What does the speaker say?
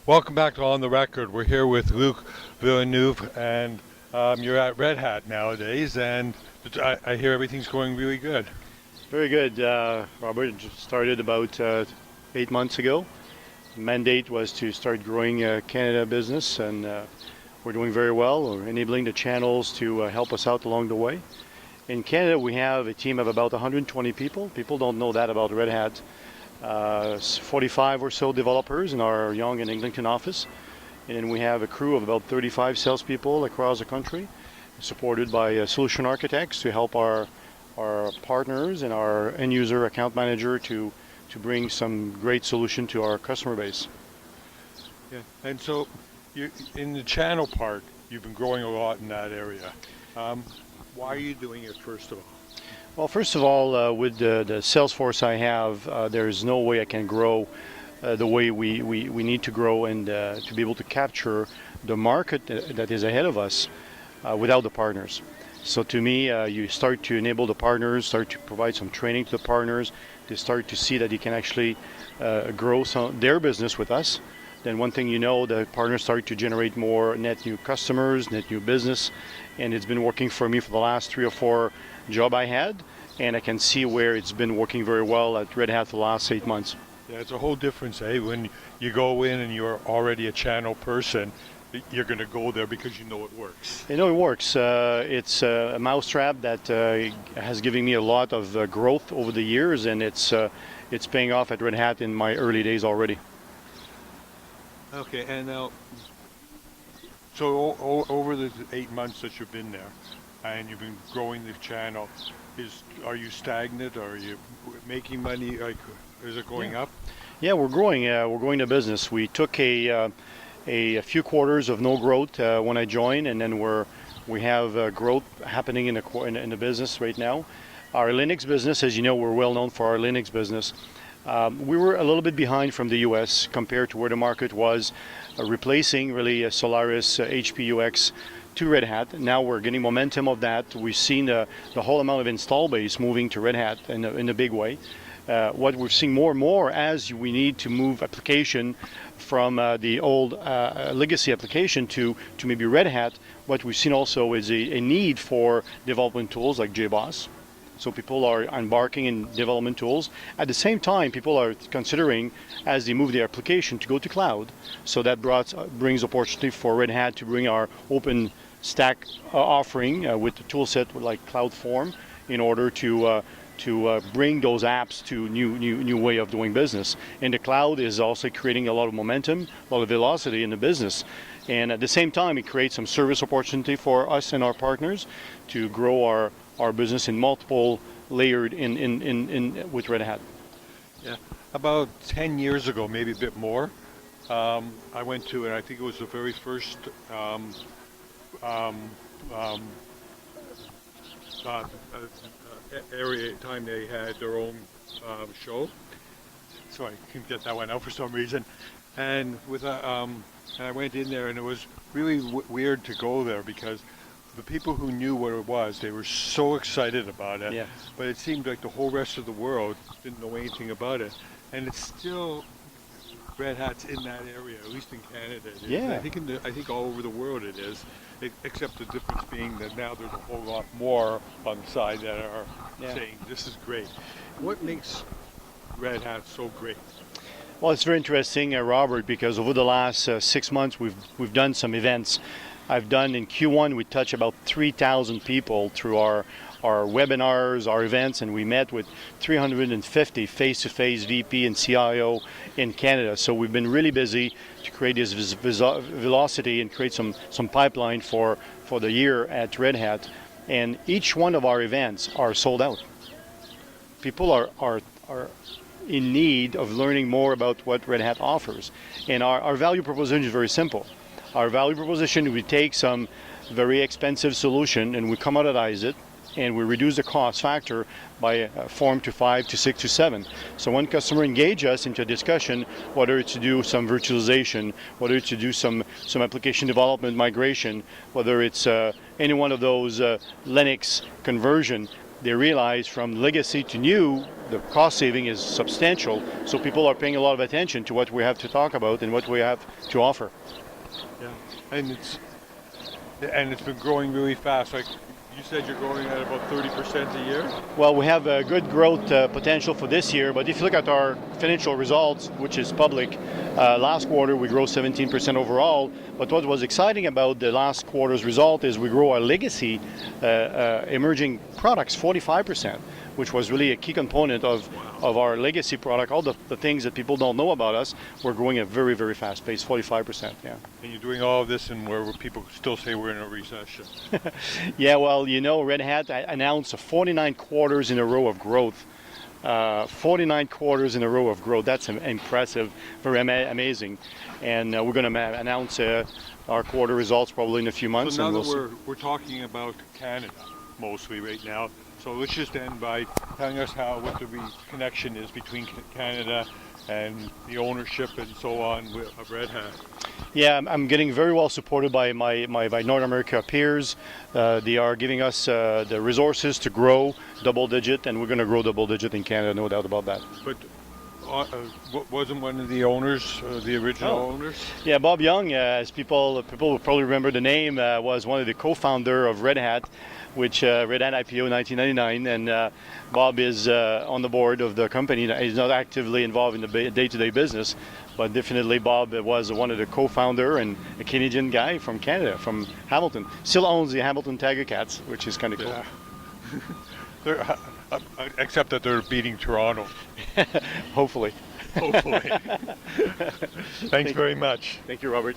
Welcome back to On the Record. We're here with Luc Villeneuve, and you're at Red Hat nowadays, and I hear everything's going really good. Very good, Robert. It just started about 8 months ago. The mandate was to start growing Canada business, and we're doing very well. We're enabling the channels to help us out along the way. In Canada, we have a team of about 120 people. People don't know that about Red Hat. 45 or so developers in our Yonge and Eglinton office. And then we have a crew of about 35 salespeople across the country, supported by solution architects to help our partners and our end user account manager to bring some great solution to our customer base. Yeah, and so in the channel part, you've been growing a lot in that area. Why are you doing it, first of all? Well, first of all, with the sales force I have, there is no way I can grow the way we need to grow and to be able to capture the market that is ahead of us without the partners. So to me, you start to enable the partners, start to provide some training to the partners. They start to see that you can actually grow their business with us. Then one thing you know, the partners start to generate more net new customers, net new business, and it's been working for me for the last 3 or 4 job I had, and I can see where it's been working very well at Red Hat for the last 8 months. Yeah, it's a whole difference, eh? When you go in and you're already a channel person, you're going to go there because you know it works. You know it works. It's a mousetrap that has given me a lot of growth over the years, and it's paying off at Red Hat in my early days already. Okay, and now, so over the 8 months that you've been there, and you've been growing the channel, are you stagnant? Are you making money? Like, is it going up? Yeah, we're growing. We're growing the business. We took a few quarters of no growth when I joined, and then we have growth happening in the business right now. Our Linux business, as you know, we're well known for our Linux business. We were a little bit behind from the US compared to where the market was, replacing really Solaris HPUX to Red Hat. Now we're getting momentum of that. We've seen the whole amount of install base moving to Red Hat in a big way. What we're seeing more and more as we need to move application from the old legacy application to maybe Red Hat, what we've seen also is a need for development tools like JBoss. So people are embarking in development tools. At the same time, people are considering, as they move their application, to go to cloud. So that brings opportunity for Red Hat to bring our open stack offering with the tool set like CloudForm in order to bring those apps to new way of doing business. And the cloud is also creating a lot of momentum, a lot of velocity in the business. And at the same time, it creates some service opportunity for us and our partners to grow our business in multiple layered with Red Hat. Yeah, about 10 years ago, maybe a bit more, I went to, and I think it was the very first area time they had their own show. So I couldn't get that one out for some reason. And and I went in there, and it was really weird to go there because the people who knew what it was, they were so excited about it. Yeah. But it seemed like the whole rest of the world didn't know anything about it. And it's still Red Hat's in that area, at least in Canada. It is. Yeah. I think all over the world it is, except the difference being that now there's a whole lot more on the side that are saying this is great. What makes Red Hat so great? Well, it's very interesting, Robert, because over the last 6 months we've done some events. I've done in Q1, we touched about 3,000 people through our webinars, our events, and we met with 350 face-to-face VP and CIO in Canada. So we've been really busy to create this velocity and create some pipeline for the year at Red Hat. And each one of our events are sold out. People are in need of learning more about what Red Hat offers. And our value proposition is very simple. Our value proposition, we take some very expensive solution and we commoditize it, and we reduce the cost factor by 4 to 5 to 6 to 7. So when customer engage us into a discussion, whether it's to do some virtualization, whether it's to do some application development migration, whether it's any one of those Linux conversion, they realize from legacy to new, the cost saving is substantial. So people are paying a lot of attention to what we have to talk about and what we have to offer. Yeah, and it's been growing really fast. Like you said, you're growing at about 30% a year. Well, we have a good growth potential for this year, but if you look at our financial results, which is public, last quarter we grew 17% overall. But what was exciting about the last quarter's result is we grew our legacy emerging products 45%, which was really a key component of our legacy product. All the things that people don't know about us, we're growing at a very, very fast pace, 45%. Yeah. And you're doing all of this and where people still say we're in a recession. Yeah, well, you know, Red Hat announced 49 quarters in a row of growth. 49 quarters in a row of growth. That's impressive, very amazing. And we're going to announce our quarter results probably in a few months. So now and that we're talking about Canada mostly right now, so let's just end by telling us what the connection is between Canada and the ownership and so on of Red Hat. Yeah, I'm getting very well supported by my North America peers. They are giving us the resources to grow double digit, and we're going to grow double digit in Canada, no doubt about that. But wasn't one of the owners, the original owners? Yeah, Bob Young, as people will probably remember the name, was one of the co-founder of Red Hat, which Red Hat IPO in 1999, and Bob is on the board of the company. He's not actively involved in the day-to-day business, but definitely Bob was one of the co-founder and a Canadian guy from Canada, from Hamilton. Still owns the Hamilton Tiger Cats, which is kind of cool. Yeah. Except that they're beating Toronto. Hopefully. Hopefully. Thanks very much. Thank you, Robert.